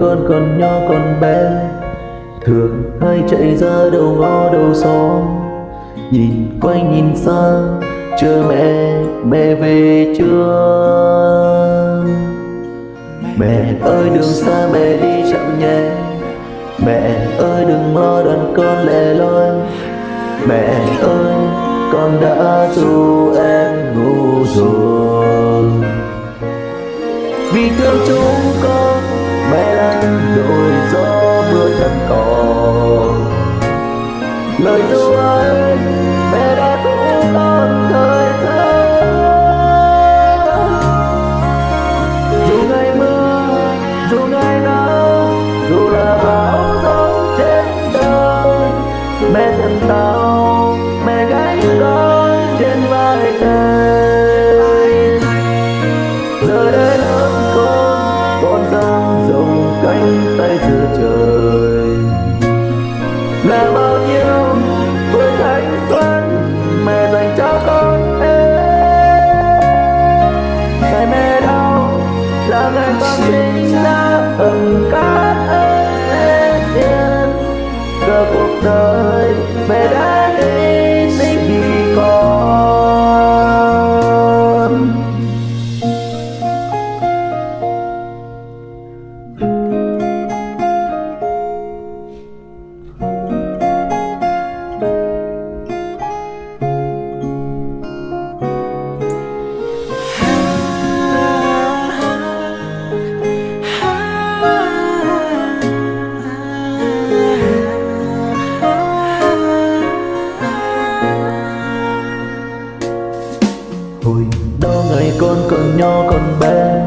con còn nhỏ còn bé, thường hay chạy ra đầu ngõ đầu xóm, nhìn quanh nhìn xa chờ mẹ, mẹ về chưa? Mẹ ơi đường xa mẹ đi chậm nhé, mẹ ơi đừng lo đàn con lẻ loi. Mẹ ơi con đã ru em ngủ rồi. Vì thương chúng con mẹ lăn đồi gió mưa thật cỏ. Lời ru ấy mẹ đã dỗ con thời thơ. Dù ngày mưa dù ngày nắng, dù là bão giông trên đời, mẹ thân tao mẹ gánh con trên vai thầy. Giờ đây lớn con dang rộng cánh tay giữa trời, là bao nhiêu tuổi thanh xuân mẹ dành cho con. Ngày mẹ đau là ngày con sinh ra ẩn cát yên, giờ cuộc đời mẹ đã hy sinh vì con. Hồi đó ngày con còn nhỏ còn bé,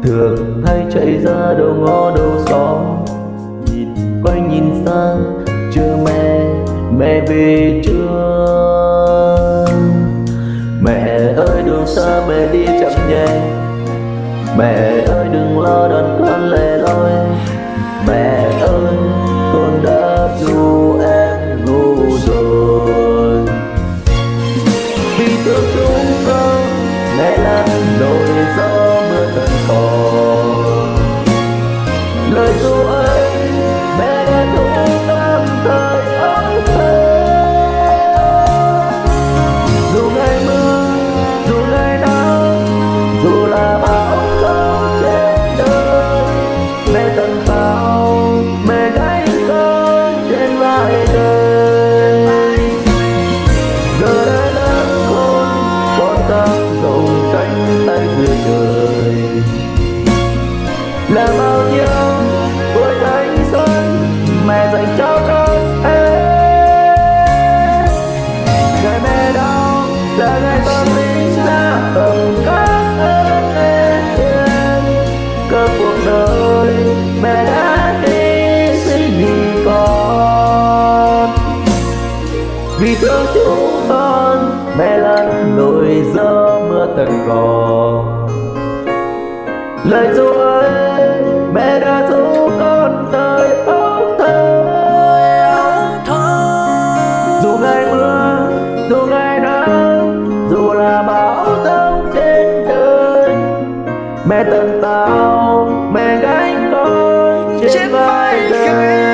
thường hay chạy ra đầu ngõ đầu xóm, nhìn quanh nhìn xa chờ mẹ, mẹ về chưa? Mẹ ơi đường xa mẹ đi chậm nhé, mẹ ơi đừng lo đàn con lẻ loi. Mẹ ơi con đã ru em ngủ rồi. Vì thương chúng con mẹ lăn đồi gió mưa tận cỏ. Lời ru ấy mẹ đã dỗ con thời ấu thơ. Dù ngày mưa dù ngày nắng, dù là bão giông trên đời, mẹ tận tao mẹ gánh con trên vai đời. Giờ đây lớn con dang rộng cánh tay giữa trời, là bao nhiêu tuổi thanh xuân mẹ dành cho con. Ngày mẹ đau là ngày con sinh ra ẩn cát yên, cơ cuộc đời mẹ đã hy sinh vì con. Vì thương chúng con mẹ lăn đồi gió mưa tận cỏ. Lời ru ấy mẹ đã dỗ con thời ấu thơ. Dù ngày mưa dù ngày nắng, dù là bão giông trên đời, mẹ tận tao mẹ gánh con trên vai đời.